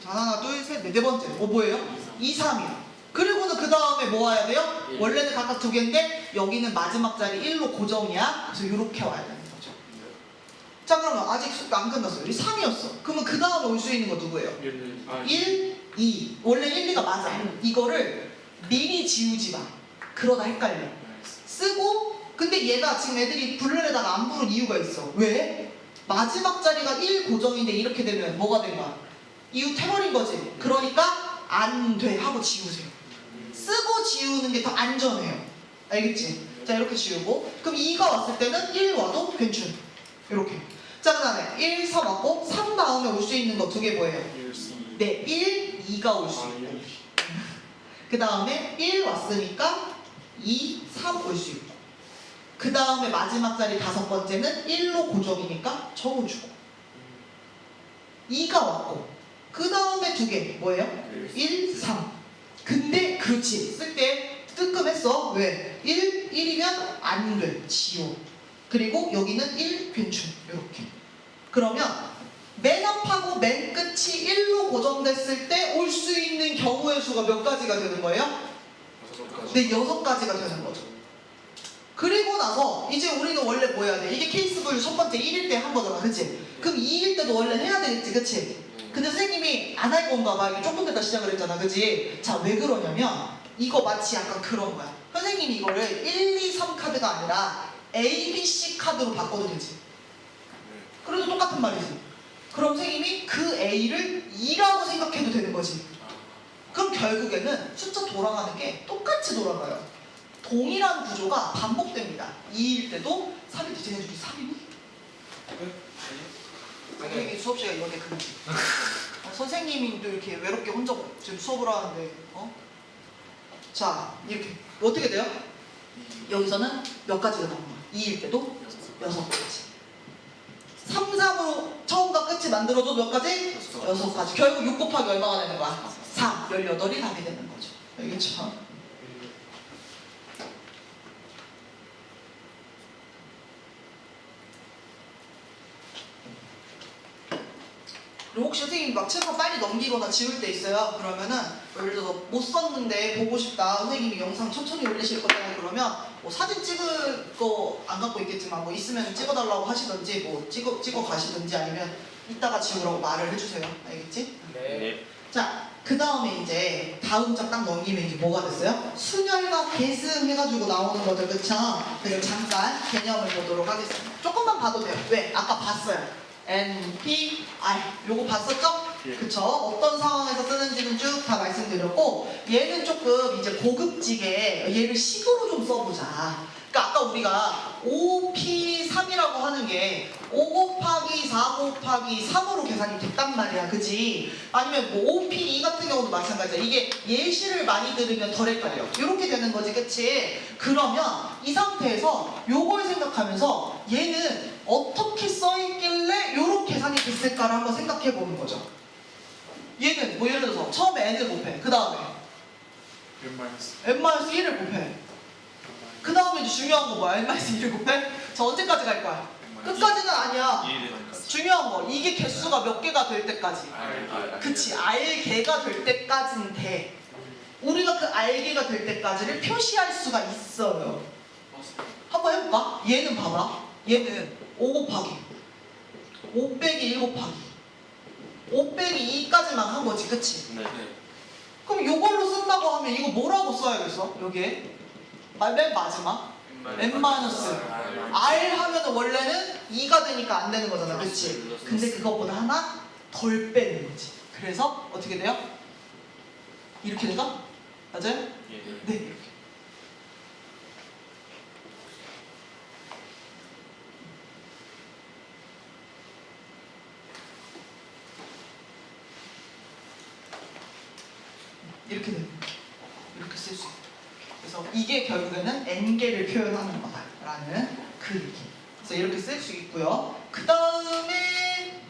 자, 하나, 둘, 셋, 넷, 네 번째. 뭐예요? 2, 3이요. 그리고는 그 다음에 뭐 와야 돼요? 원래는 각각 2개인데 여기는 마지막 자리 1로 고정이야. 그래서 이렇게 와야 되는 거죠. 자, 그러면 아직 안 끝났어요. 여기 3이었어. 그러면 그 다음에 올 수 있는 거 누구예요? 1, 2. 원래 1, 2가 맞아. 이거를 미리 지우지 마. 그러다 헷갈려. 쓰고, 근데 얘가 지금 애들이 블루에다가 안 부른 이유가 있어. 왜? 마지막 자리가 1 고정인데 이렇게 되면 뭐가 된 거야? 이웃해버린 거지. 그러니까 안 돼 하고 지우세요. 쓰고 지우는 게 더 안전해요. 알겠지? 자, 이렇게 지우고. 그럼 2가 왔을 때는 1 와도 괜찮아. 이렇게. 자, 그 다음에 1, 3 왔고 3 다음에 올 수 있는 거 2개 뭐예요? 네, 1, 2가 올 수 있고. 그 다음에 1 왔으니까 2, 3 올 수 있고. 그 다음에 마지막 자리 5번째는 1로 고정이니까 적어주고. 2가 왔고. 그 다음에 2개 뭐예요? 1, 3. 근데 그렇지. 쓸 때 뜨끔했어. 왜? 1이면 안 돼. 지워. 그리고 여기는 1 괜춘. 이렇게. 그러면 맨 앞하고 맨 끝이 1로 고정됐을 때 올 수 있는 경우의 수가 몇 가지가 되는 거예요? 6가지. 네, 6가지가 되는 거죠. 그리고 나서 이제 우리는 원래 뭐 해야 돼? 이게 케이스 분류 첫 번째 1일 때 한 거잖아, 그치? 그럼 2일 때도 원래 해야 되겠지, 그치? 근데 선생님이 안 할 건가 봐. 이게 조금 더 시작을 했잖아, 그치? 자, 왜 그러냐면 이거 마치 약간 그런 거야. 선생님이 이거를 1, 2, 3 카드가 아니라 A, B, C 카드로 바꿔도 되지. 그래도 똑같은 말이지. 그럼 선생님이 그 A를 2라고 생각해도 되는 거지. 그럼 결국에는 숫자 돌아가는 게 똑같이 돌아가요. 동일한 구조가 반복됩니다. 2일 때도 3일 때 쟤네들이 3이니? 선생님이 수업 시간에 이렇게 그러지. 선생님도 이렇게 외롭게 혼자 지금 수업을 하는데 자, 이렇게 어떻게 돼요? 여기서는 몇 가지가 나온 거야? 2일 때도 6가지. 3, 3으로 처음과 끝이 만들어도 몇 가지? 6가지. 결국 6 곱하기 얼마가 되는 거야? 4, 18이 답이 되는 거죠. 알겠죠? 그리고 혹시 선생님이 막 칠판 빨리 넘기거나 지울 때 있어요. 그러면은 예를 들어서 못 썼는데 보고 싶다. 선생님이 영상 천천히 올리실 거잖아요. 그러면 뭐 사진 찍을 거 안 갖고 있겠지만 뭐 있으면 찍어달라고 하시든지 뭐 찍어 가시든지 아니면 이따가 지우라고 말을 해주세요. 알겠지? 네. 자, 그 다음에 이제 다음 장 딱 넘기면 이제 뭐가 됐어요? 순열과 계승 해가지고 나오는 거죠, 그쵸? 그래서 잠깐 개념을 보도록 하겠습니다. 조금만 봐도 돼요. 왜? 아까 봤어요. N, P, I 요거 봤었죠? 예. 그쵸? 어떤 상황에서 쓰는지는 쭉 다 말씀드렸고 얘는 조금 이제 고급지게 얘를 식으로 좀 써보자. 그러니까 아까 우리가 5P3이라고 하는 게 5 곱하기 4 곱하기 3으로 계산이 됐단 말이야, 그지? 아니면 뭐 5P2 같은 경우도 마찬가지야. 이게 예시를 많이 들으면 덜 헷갈려. 이렇게 되는 거지, 그치? 그러면 이 상태에서 요걸 생각하면서 얘는 어떻게 써있길래 요렇게 계산이 됐을까를 한번 생각해 보는 거죠. 얘는 뭐 예를 들어서 처음에 n을 곱해. 그 다음에 n-1을 곱해. 그 다음에 이제 중요한 거 뭐야? n-1을 곱해? 저 언제까지 갈 거야? 끝까지는 아니야. 2일까지. 중요한 거 이게 개수가 몇 개가 될 때까지. 그치, R개가 될 때까지는 돼. 우리가 그 R개가 될 때까지를 표시할 수가 있어요. 한번 해볼까? 얘는 봐봐. 얘는 5 곱하기 5 빼기 1 곱하기 5 빼기 2까지만 한 거지, 그치? 네. 그럼 이걸로 쓴다고 하면 이거 뭐라고 써야겠어? 여기에 맨 마지막 n-r 하면은 원래는 2가 되니까 안 되는 거잖아, 그치? 근데 그것보다 하나 덜 빼는 거지. 그래서 어떻게 돼요? 이렇게 될까? 맞아요? 예. 네, 이렇게. 이렇게 되는 거야. 이렇게 쓸 수 있다. 그래서 이게 결국에는 n개를 표현하는 거다라는 그 얘기. 그래서 이렇게 쓸 수 있고요. 그 다음에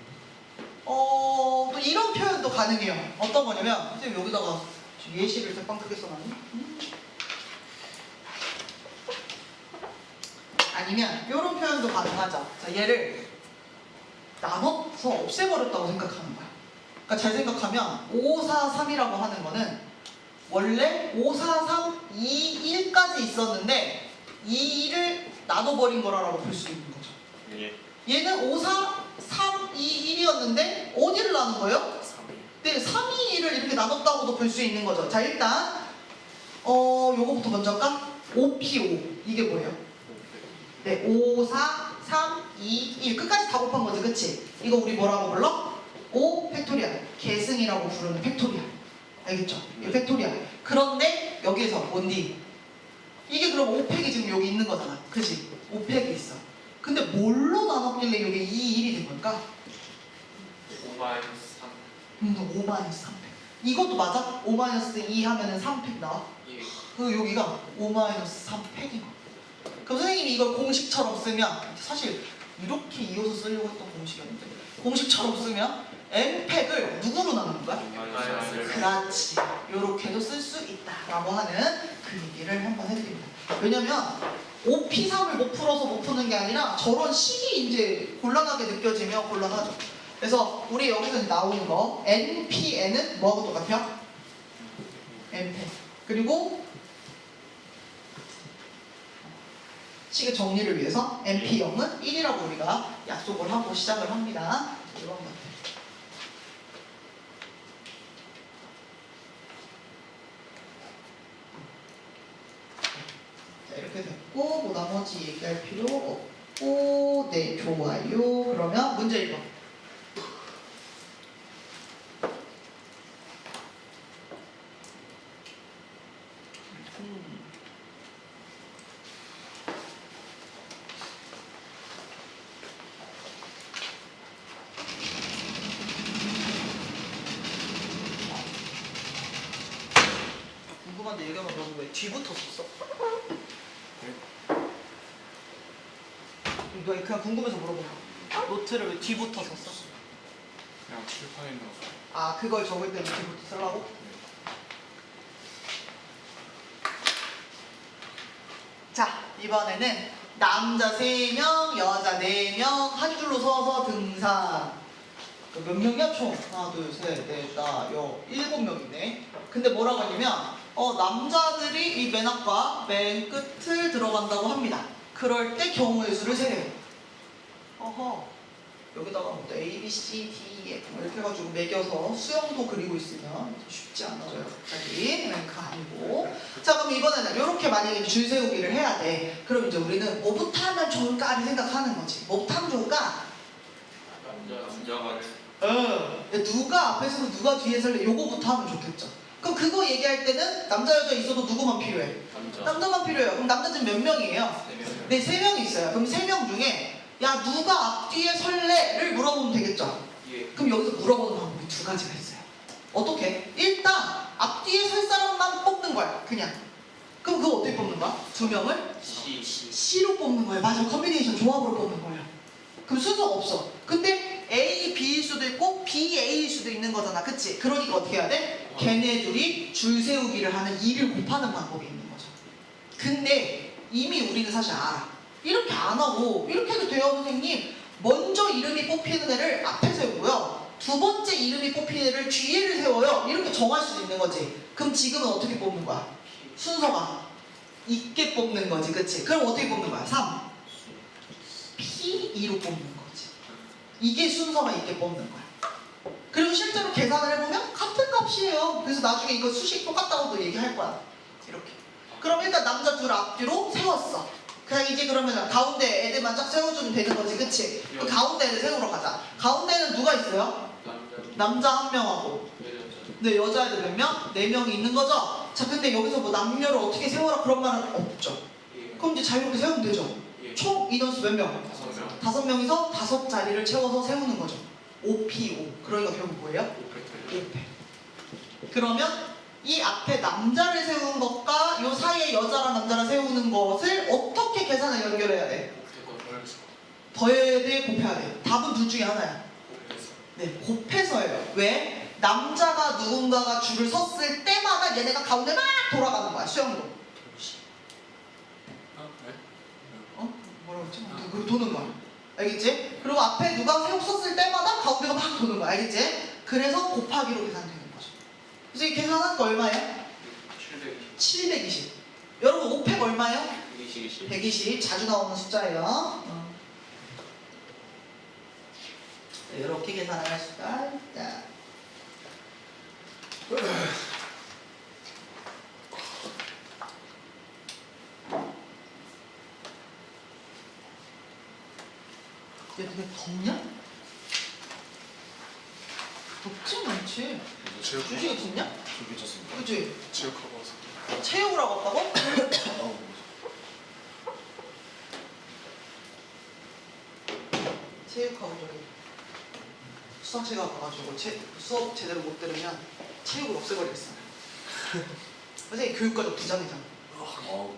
또 이런 표현도 가능해요. 어떤 거냐면 선생님 여기다가 예시를 대빵 크게 써놨니? 아니면 이런 표현도 가능하죠. 자, 얘를 나눠서 없애버렸다고 생각하는 거야. 그러니까 잘 생각하면 5, 4, 3이라고 하는 거는 원래 5, 4, 3, 2, 1까지 있었는데 2, 1을 나눠버린 거라고 볼 수 있는 거죠. 예. 얘는 5, 4, 3, 2, 1이었는데 어디를 나눈 거예요? 3일. 네, 3, 2, 1을 이렇게 나눴다고도 볼 수 있는 거죠. 자, 일단 요거부터 먼저 할까? 5P5 이게 뭐예요? 네, 5, 4, 3, 2, 1 끝까지 다 곱한 거지, 그치? 이거 우리 뭐라고 불러? 5 팩토리얼, 계승이라고 부르는 팩토리얼. 알겠죠? 이 팩토리얼. 그런데 여기에서 뭔디? 이게 그럼 5팩이 지금 여기 있는 거잖아, 그치? 5팩이 있어. 근데 뭘로 나눴길래 여기 2, 1이 된 걸까? 5 마이너스 3팩. 이것도 맞아? 5 마이너스 2 하면은 3팩 나와? 그 여기가 5 마이너스 3팩인 거야. 그럼 선생님이 이걸 공식처럼 쓰면 사실 이렇게 이어서 쓰려고 했던 공식이었는데 공식처럼 쓰면 n팩을 누구로 나누는 거야? 그렇지. 요렇게도 쓸 수 있다라고 하는 그 얘기를 한번 해드립니다. 왜냐면 5P3을 못 풀어서 못 푸는 게 아니라 저런 식이 이제 곤란하게 느껴지면 곤란하죠. 그래서 우리 여기서 나오는 거 NPN은 뭐하고 똑같아요? n팩. 그리고 식의 정리를 위해서 NP0은 1이라고 우리가 약속을 하고 시작을 합니다. 이런 것 같아요. 자, 이렇게 됐고 뭐 나머지 얘기할 필요 없고 네, 좋아요. 그러면 문제 1번. 궁금한데 얘기하면 너는 왜 뒤부터 썼어? 너 그냥 궁금해서 물어본 거야. 노트를 왜 뒤부터 썼어? 그냥 칠판에 넣어서. 아, 그걸 적을 때는 뒤부터 쓰려고? 자, 이번에는 남자 3명, 여자 4명 한 줄로 서서 등산. 몇 명이야 총? 하나, 둘, 셋, 넷, 다, 여, 7명이네. 근데 뭐라고 하냐면 남자들이 이 맨 앞과 맨 끝을 들어간다고 합니다. 그럴 때 경우의 수를 세래요. 어허. 여기다가 뭐 A, B, C, D, F 이렇게 해가지고 매겨서 수영도 그리고 있으면 쉽지 않아져요. 갑자기. 그거 아니고. 자, 그럼 이번에는 이렇게 만약에 줄 세우기를 해야 돼. 그럼 이제 우리는 뭐부터 하면 좋을까를 생각하는 거지. 뭐부터 하면 좋을까? 남자가 누가 앞에서 누가 뒤에 설래 요거부터 하면 좋겠죠. 그럼 그거 얘기할 때는 남자 여자 있어도 누구만 필요해? 남자만 필요해요. 그럼 남자 지금 몇 명이에요? 네, 3명이 있어요. 그럼 3명 중에 야 누가 앞뒤에 설래를 물어보면 되겠죠. 그럼 여기서 물어보는 방법이 2가지가 있어요. 어떻게? 일단 앞뒤에 설 사람만 뽑는 거야. 그냥. 그럼 그거 어떻게 뽑는 거야? 2명을 C로 뽑는 거예요. 맞아. 컨비네이션 조합으로 뽑는 거예요. 그럼 순서가 없어. 근데 A, B일 수도 있고 B, A일 수도 있는 거잖아. 그치? 그러니까 어떻게 해야 돼? 걔네 둘이 줄 세우기를 하는 2를 곱하는 방법이 있는 거죠. 근데 이미 우리는 사실 알아. 이렇게 안 하고 이렇게 해도 돼요 선생님. 먼저 이름이 뽑히는 애를 앞에 세우고요. 두 번째 이름이 뽑히는 애를 뒤에를 세워요. 이렇게 정할 수 있는 거지. 그럼 지금은 어떻게 뽑는 거야? 순서가 있게 뽑는 거지, 그치? 그럼 어떻게 뽑는 거야? 3 P2로 뽑는 거지. 이게 순서가 있게 뽑는 거야. 그리고 실제로 계산을 해보면 같은 값이에요. 그래서 나중에 이거 수식 똑같다고도 얘기할 거야. 이렇게. 그럼 일단 남자 둘 앞뒤로 세웠어. 그냥 이제 그러면 가운데 애들만 쫙 세워주면 되는 거지, 그치? 그 가운데 애들 세우러 가자. 가운데는 누가 있어요? 남자 한 명하고. 네, 여자애들 몇 명? 4명이 있는 거죠? 자, 근데 여기서 뭐 남녀를 어떻게 세워라 그런 말은 없죠. 그럼 이제 자유롭게 세우면 되죠. 총 인원수 몇 명? 5명. 5명이서 5자리를 채워서 세우는 거죠. 5P5. 그러니까 결국 뭐예요? 5패. 그러면 이 앞에 남자를 세우는 것과 이 사이에 여자랑 남자를 세우는 것을 어떻게 계산을 연결해야 돼? 더해야 돼? 곱해야 돼? 답은 둘 중에 하나야. 네, 곱해서예요. 왜? 남자가 누군가가 줄을 섰을 때마다 얘네가 가운데 막 돌아가는 거야. 수영으로. 어? 뭐라고 했지? 그리고 도는 거야. 알겠지? 그리고 앞에 누가 섰을 때마다 가운데가 막 도는 거야. 알겠지? 그래서 곱하기로 계산되는 거죠. 그래서 이 계산한 거 얼마예요? 720. 여러분 5팩 얼마예요? 120. 자주 나오는 숫자예요. 네, 이렇게 계산을 할 수가 있다. 얘 되게 덥냐? 덥진 않지. 주식이 덥냐? 좀 괜찮습니다. 그치? 체육하고 와서. 체육을 하고 왔다고? 체육하고 저기 수학시간 가가지고 수업 제대로 못 들으면 체육을 없애버리겠어요. 선생님 교육과정 부장이잖아. 아우.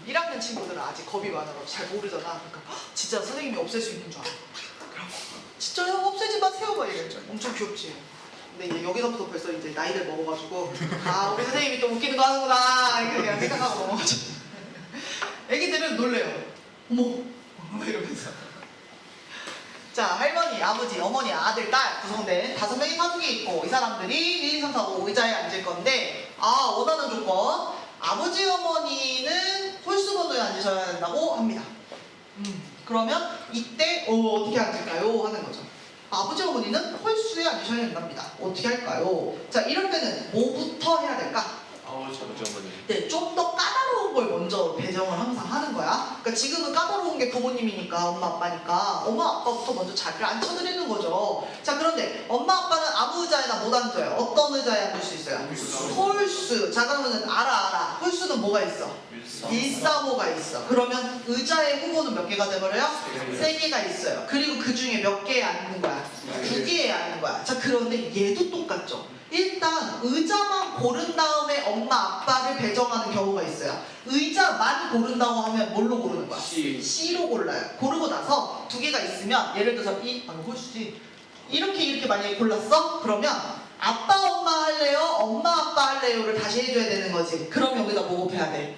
1학년 친구들은 아직 겁이 많아서 잘 모르잖아. 그러니까 진짜 선생님이 없앨 수 있는 줄 알아. 그럼 진짜요? 없애지 마세요 막 이랬죠. 엄청 귀엽지. 근데 이제 여기서부터 벌써 이제 나이를 먹어가지고 아 우리 선생님이 또 웃기는 거 하는구나 이렇게 그냥 생각하고 넘어가죠. 애기들은 놀래요. 어머 이러면서. 자, 할머니, 아버지, 어머니, 아들, 딸 구성된 5명의 가족이 있고 이 사람들이 1, 2, 3, 4, 5 의자에 앉을 건데 원하는 조건 아버지, 어머니는 홀수 번호에 앉으셔야 된다고 합니다. 그러면 이때 어떻게 앉을까요? 하는 거죠. 아버지, 어머니는 홀수에 앉으셔야 된답니다. 어떻게 할까요? 자, 이럴 때는 뭐부터 해야 될까? 네, 좀 더 까다로운 걸 먼저 배정을 항상 하는 거야. 그러니까 지금은 까다로운 게 부모님이니까 엄마 아빠니까 엄마 아빠부터 먼저 자리를 앉혀드리는 거죠. 자, 그런데 엄마 아빠는 아무 의자에나 못 앉아요. 어떤 의자에 앉을 수 있어요? 홀수. 자, 그러면은 알아. 홀수는 뭐가 있어? 135가 있어. 그러면 의자의 후보는 몇 개가 돼버려요? 3개가 있어요. 그리고 그 중에 몇 개에 앉는 거야? 2개에 앉는 거야. 자, 그런데 얘도 똑같죠. 일단 의자만 고른 다음에 엄마 아빠를 배정하는 경우가 있어요. 의자만 고른다고 하면 뭘로 고르는 거야? C로 골라요. 고르고 나서 2개가 있으면 예를 들어서 홀수지. 이렇게 만약에 골랐어? 그러면 아빠 엄마 할래요? 엄마 아빠 할래요를 다시 해줘야 되는 거지. 그럼 여기다 뭐 곱해야 돼?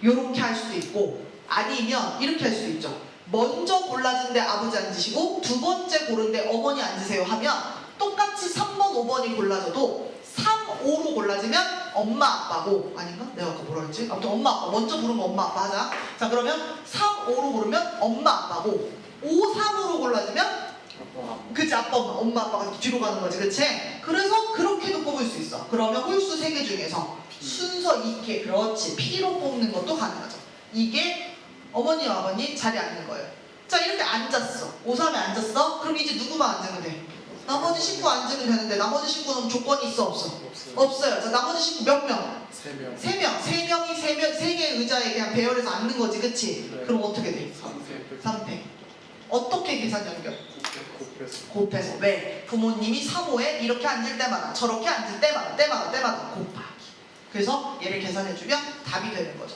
요렇게 할 수도 있고 아니면 이렇게 할 수도 있죠. 먼저 골라준데 아버지 앉으시고 두 번째 고른데 어머니 앉으세요 하면 똑같이 3번, 5번이 골라져도 3, 5로 골라지면 엄마, 아빠고 아닌가? 내가 아까 뭐라 했지? 아무튼 엄마, 아빠 먼저 부르면 엄마, 아빠 하자. 자, 그러면 3, 5로 고르면 엄마, 아빠고 5, 3으로 골라지면 그치? 아빠, 엄마, 아빠가 뒤로 가는 거지, 그치? 그래서 그렇게도 뽑을 수 있어. 그러면 홀수 3개 중에서 순서 있게 그렇지 P로 뽑는 것도 가능하죠. 이게 어머니, 아버님 자리에 앉는 거예요. 자, 이렇게 앉았어. 5, 3에 앉았어? 그럼 이제 누구만 앉으면 돼? 나머지 식구 앉으면 되는데 나머지 식구는 조건이 있어 없어? 없어요. 자, 나머지 식구 몇 명? 3명. 3명. 3명이 3개의 의자에 그냥 배열해서 앉는 거지, 그치? 네. 그럼 어떻게 돼? 3패. 어떻게 계산 연결? 곱해서. 왜? 부모님이 3호에 이렇게 앉을 때마다 저렇게 앉을 때마다 곱하기. 그래서 얘를 계산해주면 답이 되는 거죠.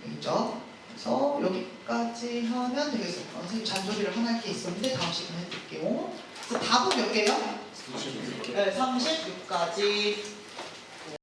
알겠죠? 그래서 여기까지 하면 되겠어요. 선생님 잔소리를 하나 할 게 있었는데 다음 시간에 해드릴게요. 그래서 답은 몇 개요? 36개. 네, 36까지.